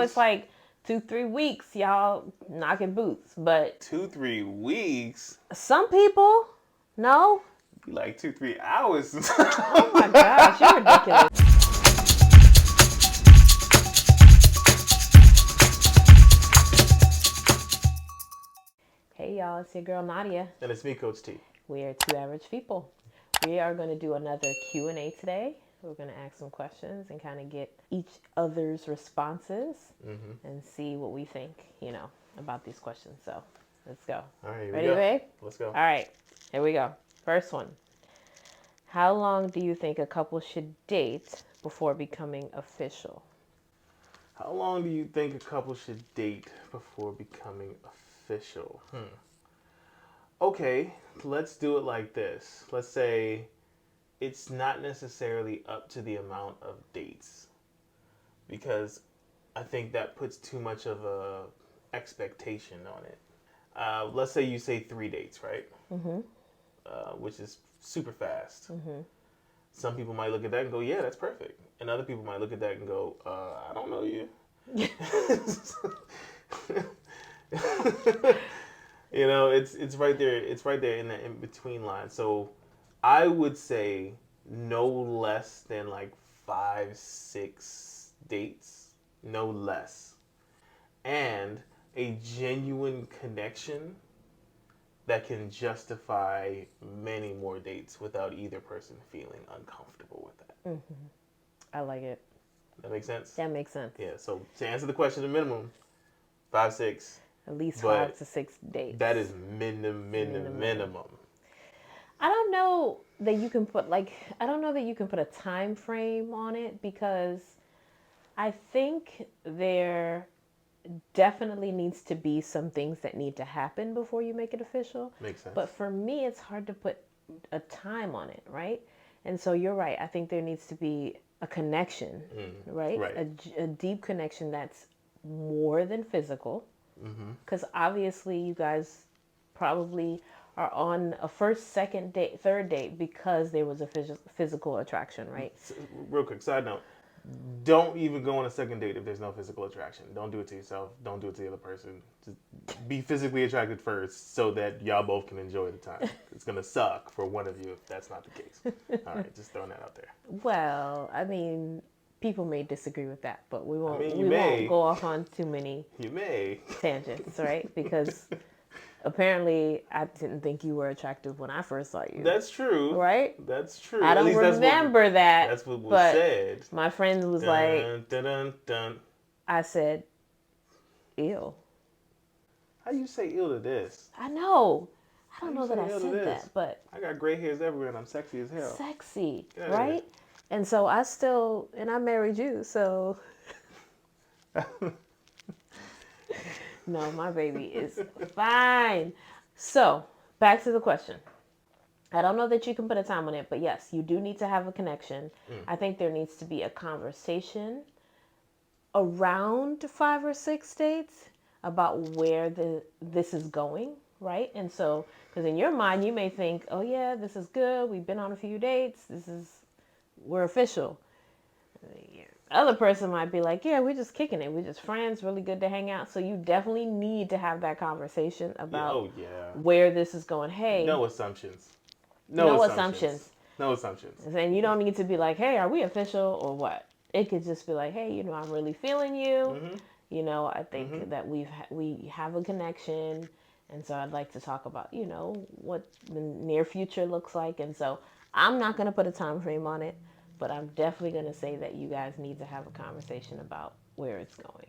it's like 2-3 weeks, y'all knocking boots. But 2-3 weeks? Some people, no. Be like 2-3 hours. Oh my gosh, you're ridiculous. Hey y'all, it's your girl Nadia. And it's me, Coach T. We are two average people. We are going to do another Q&A today. We're going to ask some questions and kind of get each other's responses and see what we think, about these questions. So let's go. All right, ready, babe? Let's go. All right, here we go. First one. How long do you think a couple should date before becoming official? How long do you think a couple should date before becoming official? Okay, let's do it like this. Let's say it's not necessarily up to the amount of dates, because I think that puts too much of a expectation on it. Let's say you say 3 dates, right? Which is super fast. Some people might look at that and go, yeah, that's perfect. And other people might look at that and go, I don't know you. It's right there. It's right there in the in-between line. So I would say no less than like 5-6 dates. No less. And a genuine connection that can justify many more dates without either person feeling uncomfortable with that. I like it. That makes sense? That makes sense. Yeah, so to answer the question, the minimum, 5-6. At least 5 to 6 dates. That is minimum. I don't know that you can put a time frame on it, because I think there definitely needs to be some things that need to happen before you make it official. Makes sense. But for me, it's hard to put a time on it, right? And so you're right. I think there needs to be a connection, right? A deep connection that's more than physical. Because obviously you guys probably are on a first, second date, third date because there was a physical attraction, right? Real quick, side note. Don't even go on a second date if there's no physical attraction. Don't do it to yourself. Don't do it to the other person. Just be physically attracted first so that y'all both can enjoy the time. It's going to suck for one of you if that's not the case. All right, just throwing that out there. Well, I mean, people may disagree with that, but we won't go off on too many tangents, right? Because apparently I didn't think you were attractive when I first saw you. That's true. Right? That's true. I don't remember that. That's what was said. My friend was I said, ew. How you say ill to this? I know. I don't know that I said that, but I got gray hairs everywhere and I'm sexy as hell. Sexy, right? And so I married you, so. No, my baby is fine. So, back to the question. I don't know that you can put a time on it, but yes, you do need to have a connection. I think there needs to be a conversation around 5 or 6 dates about where this is going, right? And so, because in your mind, you may think, oh yeah, this is good. We've been on a few dates. We're official. Other person might be like, yeah, we're just kicking it. We're just friends, really good to hang out. So you definitely need to have that conversation about where this is going. Hey. No assumptions. No assumptions. And you don't need to be like, hey, are we official or what? It could just be like, hey, I'm really feeling you. I think that we have a connection. And so I'd like to talk about, what the near future looks like. And so I'm not going to put a time frame on it. But I'm definitely going to say that you guys need to have a conversation about where it's going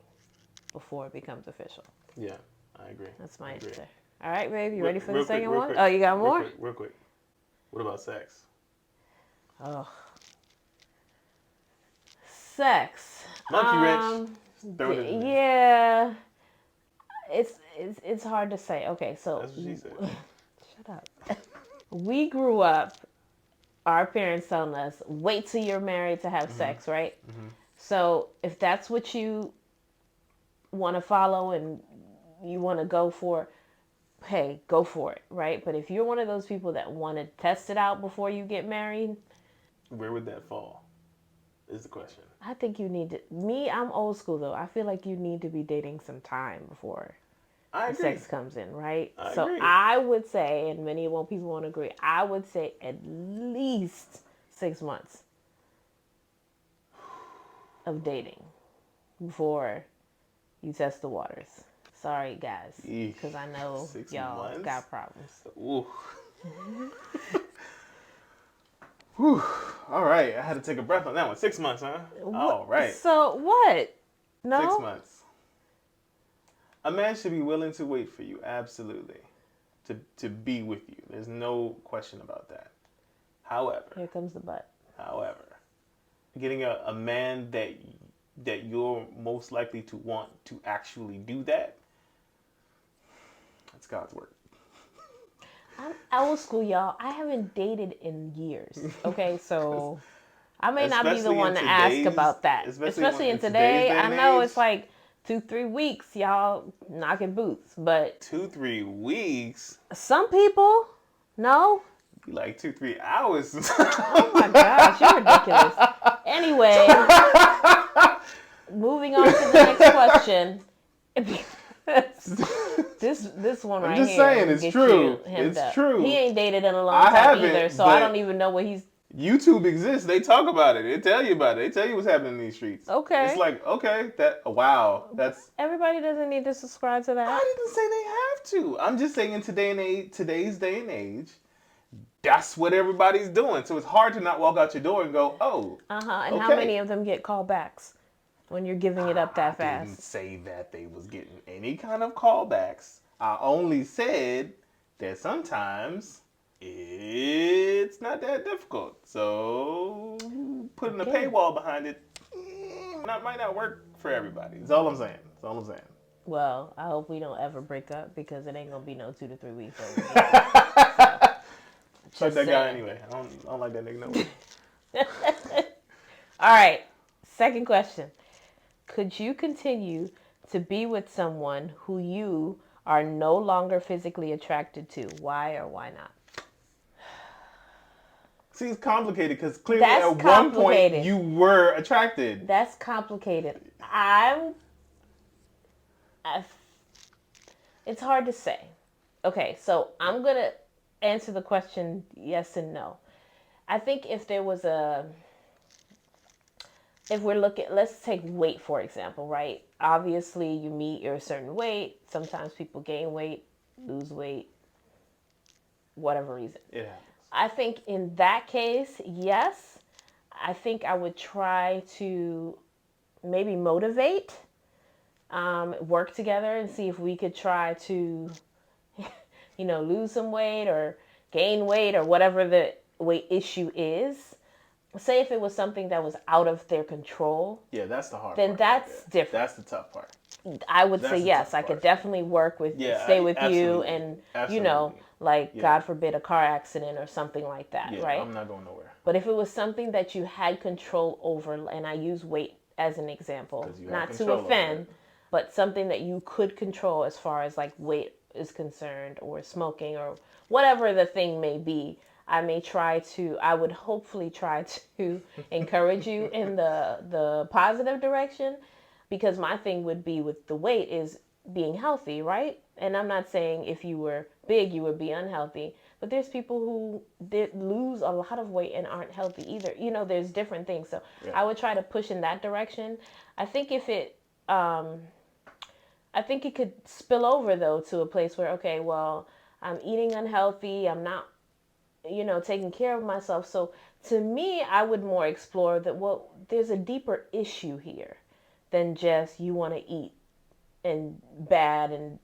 before it becomes official. Yeah, I agree. That's my answer. All right, babe, you ready for the second one? Oh, you got more? Real quick. What about sex? Oh. Sex. Monkey wrench. Yeah. It's hard to say. Okay, so. That's what she said. Shut up. We grew up, our parents telling us, wait till you're married to have sex, right? So if that's what you want to follow and you want to go for, hey, go for it, right? But if you're one of those people that want to test it out before you get married. Where would that fall? is the question. I think you need to. Me, I'm old school though. I feel like you need to be dating some time before I the agree. sex comes in, right? I So agree. I would say, and many people won't agree, I would say at least 6 months of dating before you test the waters. Sorry, guys, Eesh. because I know 6 y'all months? got problems. Ooh. Whew. All right. I had to take a breath on that one. 6 months, huh? All right. So what? Six No? months. A man should be willing to wait for you, absolutely. To be with you. There's no question about that. However, Here comes the butt. Getting a man that you're most likely to want to actually do that, that's God's work. I'm old school, y'all. I haven't dated in years. Okay, so I may not be the Especially one in to ask today's- about that. Especially in today. today's day I and know age. it's like 2-3 weeks, y'all knocking boots, but 2-3 weeks. some people, no. Be like 2-3 hours. Oh my gosh, you're ridiculous. Anyway, moving on to the next question. This one I'm right just here saying, will it's get true. you hemmed It's up. true. He ain't dated in a long I time haven't, either, so I but- don't even know what he's. YouTube exists. They talk about it. They tell you about it. They tell you what's happening in these streets. Okay. It's like, okay, wow, that's. Everybody doesn't need to subscribe to that. I didn't say they have to. I'm just saying in today's day and age, that's what everybody's doing. So it's hard to not walk out your door and go, oh. And okay. how many of them get callbacks when you're giving it up that I didn't fast? say that they was getting any kind of callbacks. I only said that sometimes it's not that difficult. So putting a paywall behind it might not work for everybody. That's all I'm saying. Well, I hope we don't ever break up because it ain't gonna be no 2 to 3 weeks. Fuck that guy anyway. I don't like that nigga no more. All right. Second question. Could you continue to be with someone who you are no longer physically attracted to? Why or why not? See, it's complicated because clearly That's at one complicated. point you were attracted. That's complicated. It's hard to say. Okay, so I'm going to answer the question yes and no. I think if we're looking, let's take weight, for example, right? Obviously, you meet, you're a certain weight. Sometimes people gain weight, lose weight, whatever reason. Yeah. I think in that case, yes. I think I would try to maybe motivate, work together and see if we could try to, lose some weight or gain weight or whatever the weight issue is. Say if it was something that was out of their control. Yeah, that's the hard then part. Then that's different. That's the tough part. I would say yes. I could definitely work with, stay with you and, God forbid, a car accident or something like that, right? I'm not going nowhere. But if it was something that you had control over, and I use weight as an example, not to offend, but something that you could control as far as like weight is concerned or smoking or whatever the thing may be, I would hopefully try to encourage you in the positive direction, because my thing would be with the weight is being healthy, right? And I'm not saying if you were big, you would be unhealthy, but there's people who lose a lot of weight and aren't healthy either. There's different things. So I would try to push in that direction. I think I think it could spill over though to a place where, okay, well, I'm eating unhealthy. I'm not, taking care of myself. So to me, I would more explore that, well, there's a deeper issue here than just you want to eat and bad and,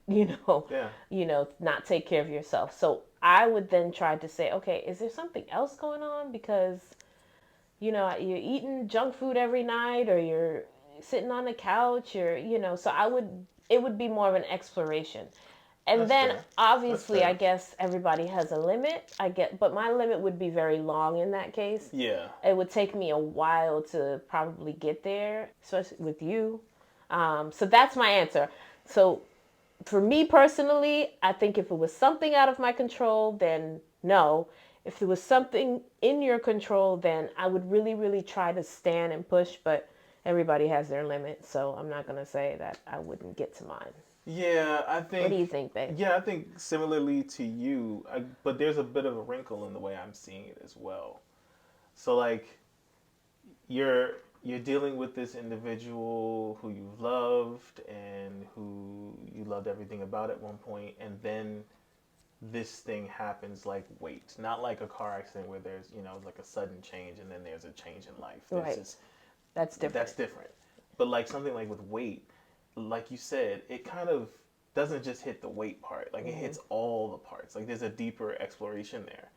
not take care of yourself. So I would then try to say, okay, is there something else going on? Because, you're eating junk food every night or you're sitting on the couch or, so it would be more of an exploration. And then obviously, I guess everybody has a limit. But my limit would be very long in that case. Yeah. It would take me a while to probably get there, especially with you. So that's my answer. So for me personally, I think if it was something out of my control, then no. If there was something in your control, then I would really, really try to stand and push, but everybody has their limits, so I'm not going to say that I wouldn't get to mine. Yeah, What do you think, babe? I think similarly to you, but there's a bit of a wrinkle in the way I'm seeing it as well. So like you're you're dealing with this individual who you loved and who you loved everything about at one point, and then this thing happens like wait, not like a car accident where there's like a sudden change and then there's a change in life. There's Right. just That's different. that's different. But like something like with weight, like you said, it kind of doesn't just hit the weight part. Like it hits all the parts. Like there's a deeper exploration there.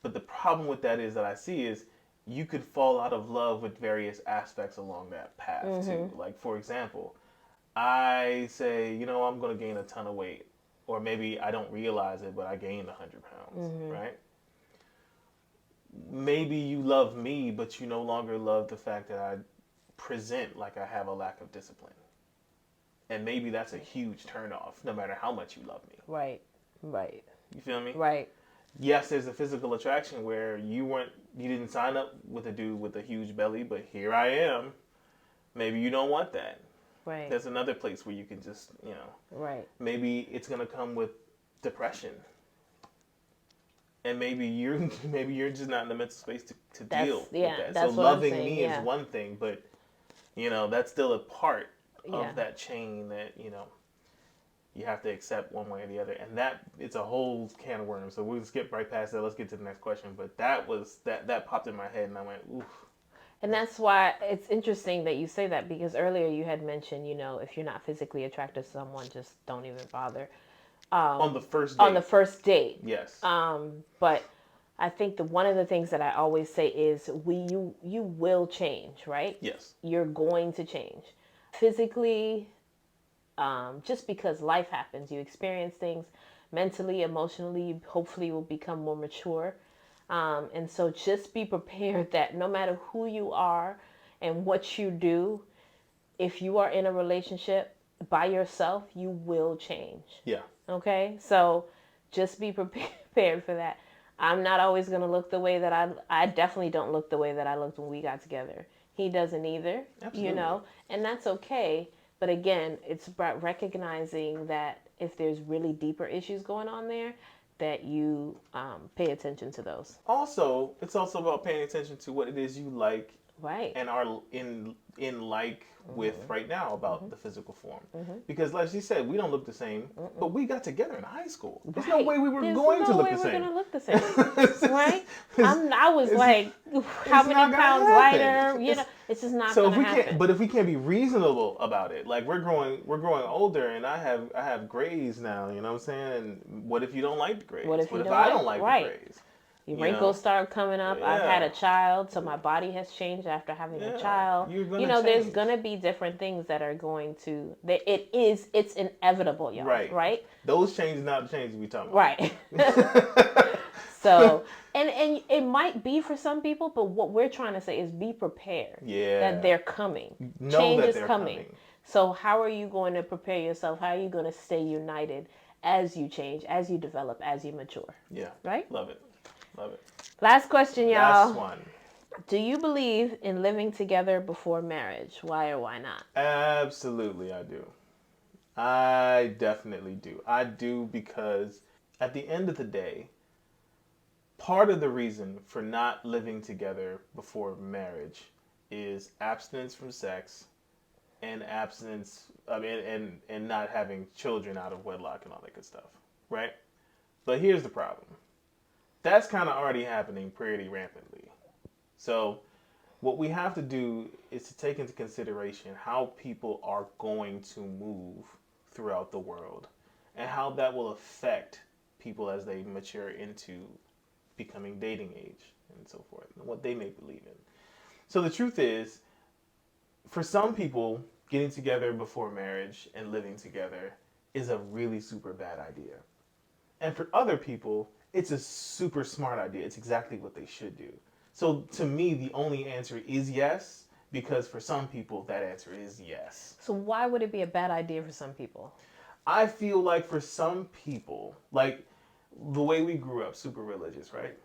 But the problem with that is that I see is you could fall out of love with various aspects along that path too. Like for example, I say, I'm going to gain a ton of weight, or maybe I don't realize it, but I gained 100 pounds, right? Maybe you love me, but you no longer love the fact that I present like I have a lack of discipline. And maybe that's a huge turnoff, no matter how much you love me. Right. Right. You feel me? Right. Yes, there's a physical attraction where you didn't sign up with a dude with a huge belly, but here I am. Maybe you don't want that. Right. There's another place where you can just, Right. maybe it's gonna come with depression, and maybe you're just not in the mental space to deal with that. That's So what I'm loving saying, me yeah. is one thing, but that's still a part Yeah. of that chain that you have to accept one way or the other, and that it's a whole can of worms. So we'll skip right past that. Let's get to the next question. But that popped in my head, and I went, oof. And that's why it's interesting that you say that, because earlier you had mentioned, if you're not physically attracted to someone, just don't even bother. On the first date. On the first date. Yes. But I think one of the things that I always say is you will change, right? Yes. You're going to change. Physically, just because life happens, you experience things mentally, emotionally, you hopefully will become more mature. And so just be prepared that no matter who you are and what you do, if you are in a relationship by yourself, you will change. Yeah. Okay? So just be prepared for that. I'm not always going to look the way that I definitely don't look the way that I looked when we got together. He doesn't either, Absolutely. and that's okay. But again, it's about recognizing that if there's really deeper issues going on there, that you pay attention to those. Also, it's also about paying attention to what it is you like, right, and are in like with right now about the physical form. Because like you said, we don't look the same, but we got together in high school. There's no way we were going to look the same. There's no way we're going to look the same. Right? I was like, how many pounds lighter? It's just not going to happen. But if we can't be reasonable about it, like we're growing older, and I have grays now. You know what I'm saying? And what if you don't like the grays? What if I don't like the grays? Your wrinkles start coming up. Yeah. I've had a child, so my body has changed after having a child. There's gonna be different things that are going to. It's inevitable, y'all. Right. Those changes, not the changes we talking about. Right. So, and it might be for some people, but what we're trying to say is be prepared. Yeah. That they're coming. Change is coming. So how are you going to prepare yourself? How are you going to stay united as you change, as you develop, as you mature? Yeah. Right. Love it. Love it. Last question, y'all. Last one. Do you believe in living together before marriage? Why or why not? Absolutely, I do. I definitely do. I do because at the end of the day, part of the reason for not living together before marriage is abstinence from sex and and not having children out of wedlock and all that good stuff, right? But here's the problem. That's kind of already happening pretty rampantly. So what we have to do is to take into consideration how people are going to move throughout the world and how that will affect people as they mature into becoming dating age and so forth, and what they may believe in. So the truth is, for some people, getting together before marriage and living together is a really super bad idea. And for other people, it's a super smart idea. It's exactly what they should do. So to me, the only answer is yes, because for some people, that answer is yes. So why would it be a bad idea for some people? I feel like for some people, like the way we grew up, super religious, right?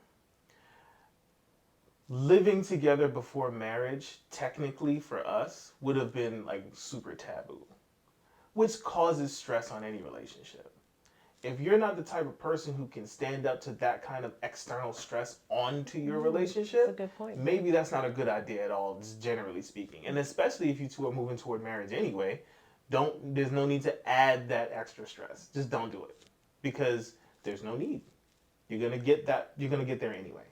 living together before marriage, technically for us, would have been like super taboo, which causes stress on any relationship. If you're not the type of person who can stand up to that kind of external stress onto your That's a relationship, good point. maybe that's not a good idea at all, just generally speaking. And especially if you two are moving toward marriage anyway, there's no need to add that extra stress. Just don't do it. Because there's no need. You're gonna get there anyway.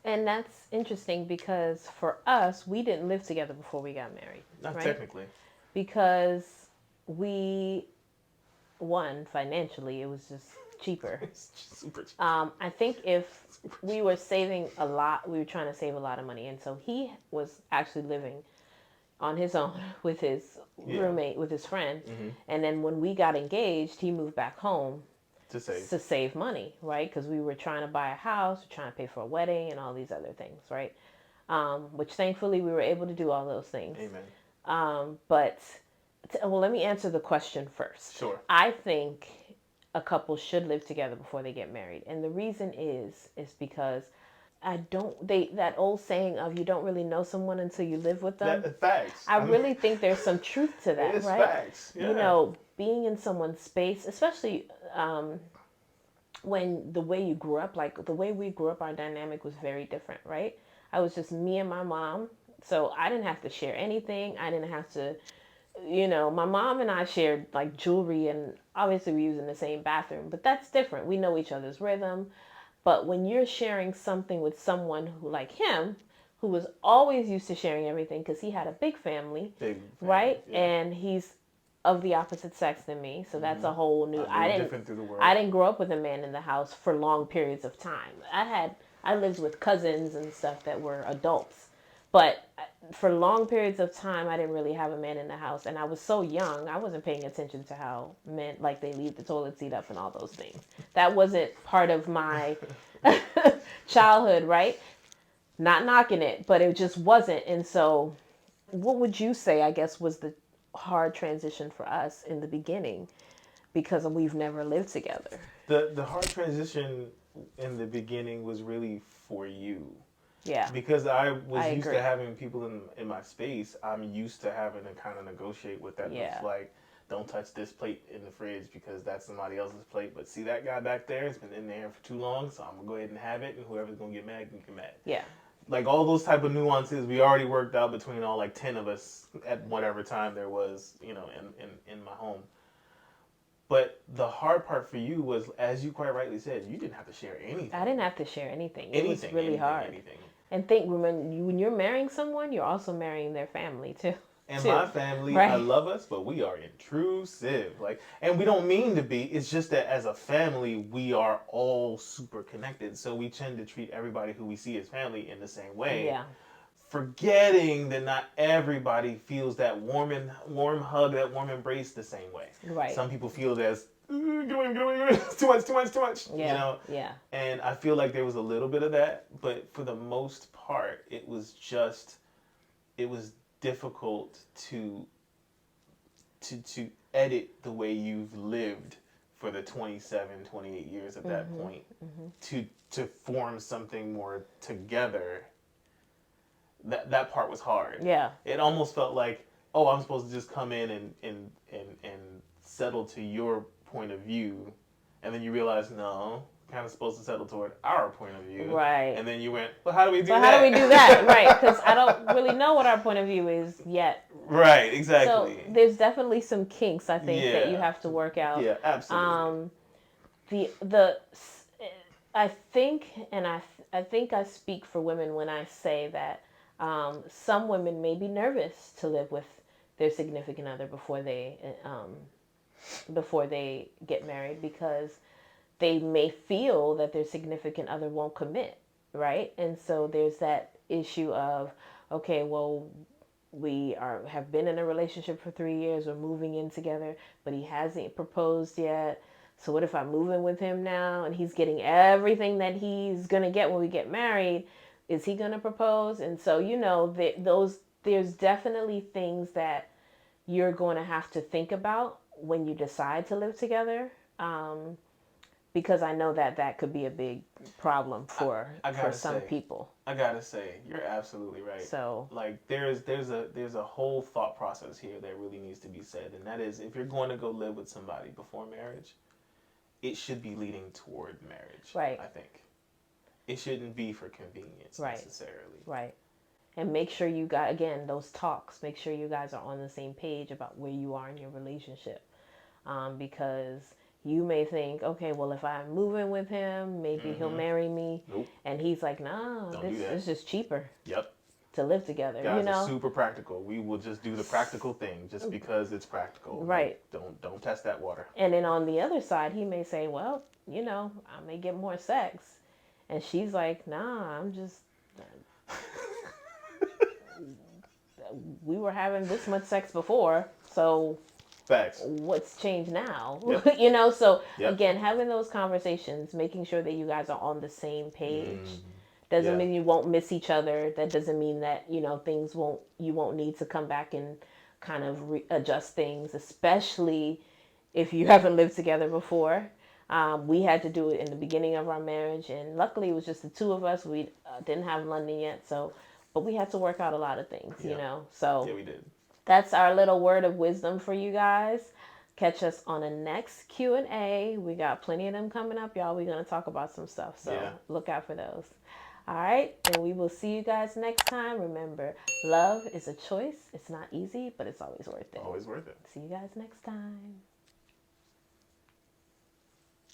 And that's interesting because for us, we didn't live together before we got married, Not right? technically. Because we, one, financially, it was just cheaper. It's super cheap. I think if we were saving a lot, we were trying to save a lot of money. And so he was actually living on his own with his roommate, with his friend. And then when we got engaged, he moved back home To save. money, right? Because we were trying to buy a house, we're trying to pay for a wedding, and all these other things, right? Which thankfully we were able to do all those things. Amen. But well, let me answer the question first. Sure. I think a couple should live together before they get married, and the reason is because that old saying of you don't really know someone until you live with them. Facts. I really think there's some truth to that, It's right? facts. Yeah. You know, being in someone's space, especially when the way you grew up, like the way we grew up, our dynamic was very different, right? I was just me and my mom, so I didn't have to share anything. I didn't have to, my mom and I shared like jewelry, and obviously we use in the same bathroom, but that's different. We know each other's rhythm. But when you're sharing something with someone who, like him, who was always used to sharing everything because he had a big family, right? Yeah. And he's of the opposite sex than me, so that's a whole new. Different through the world. I didn't grow up with a man in the house for long periods of time. I lived with cousins and stuff that were adults, but for long periods of time, I didn't really have a man in the house, and I was so young, I wasn't paying attention to how men, like, they leave the toilet seat up and all those things. That wasn't part of my childhood, right? Not knocking it, but it just wasn't. And so, what would you say, I guess, was the hard transition for us in the beginning because we've never lived together? The hard transition in the beginning was really for you. Yeah. Because I was used agree. to having people in my space, I'm used to having to kind of negotiate with that. Yeah. It's like, don't touch this plate in the fridge because that's somebody else's plate. But see that guy back there? It's been in there for too long, so I'm going to go ahead and have it, and whoever's going to get mad can get mad. Yeah. Like all those type of nuances we already worked out between all like 10 of us at whatever time there was, in my home. But the hard part for you was, as you quite rightly said, you didn't have to share anything. I didn't have to share anything. It was really hard. Anything. And think, when you're marrying someone, you're also marrying their family too. And my family, right? I love us, but we are intrusive. And we don't mean to be. It's just that as a family, we are all super connected. So we tend to treat everybody who we see as family in the same way. Yeah. Forgetting that not everybody feels that warm hug, that warm embrace the same way. Right. Some people feel it as, get away, too much. Yeah. Yeah. And I feel like there was a little bit of that, but for the most part, it was difficult to edit the way you've lived for the 28 years at that point to form something more together. That part was hard. Yeah. It almost felt like, oh, I'm supposed to just come in and settle to your point of view, and then you realize, no, kind of supposed to settle toward our point of view. Right. And then you went, well, how do we do How that? do we do that? Right. Because I don't really know what our point of view is yet. Right, exactly. So there's definitely some kinks, I think, that you have to work out. Yeah, absolutely. I think, and I think I speak for women when I say that some women may be nervous to live with their significant other before they get married, because they may feel that their significant other won't commit, right? And so there's that issue of, okay, well, we have been in a relationship for 3 years, we're moving in together, but he hasn't proposed yet. So what if I move in with him now and he's getting everything that he's going to get when we get married? Is he going to propose? And so, there's definitely things that you're going to have to think about when you decide to live together. because I know that that could be a big problem I for gotta some say, people. I gotta say, you're absolutely right. So Like there's a whole thought process here that really needs to be said, and that is if you're going to go live with somebody before marriage, it should be leading toward marriage. right, I think it shouldn't be for convenience right, necessarily. right. And make sure you got, again, those talks. Make sure you guys are on the same page about where you are in your relationship. Because you may think, okay, well, if I move in with him, maybe he'll Mm-hmm. marry me. Nope. And he's like, nah, Don't this do that. is just cheaper Yep. to live together, you Guys are know? super practical. We will just do the practical thing just because it's practical. Like, Right. don't test that water. And then on the other side, he may say, well, you know, I may get more sex. And she's like, nah, I'm just, we were having this much sex before. So Facts. what's changed now? Yep. You know, so Yep. again, having those conversations, making sure that you guys are on the same page. Doesn't Yeah. mean you won't miss each other. That doesn't mean that, you know, things won't, you won't need to come back and kind of adjust things, especially if you haven't lived together before. We had to do it in the beginning of our marriage, and luckily it was just the two of us. We didn't have London yet, so, but we had to work out a lot of things, you Yeah. know. So Yeah, we did. that's our little word of wisdom for you guys. Catch us on the next Q&A. We got plenty of them coming up, y'all. We're going to talk about some stuff, so Yeah. look out for those. All right, and we will see you guys next time. Remember, love is a choice. It's not easy, but it's always worth it. Always worth it. See you guys next time.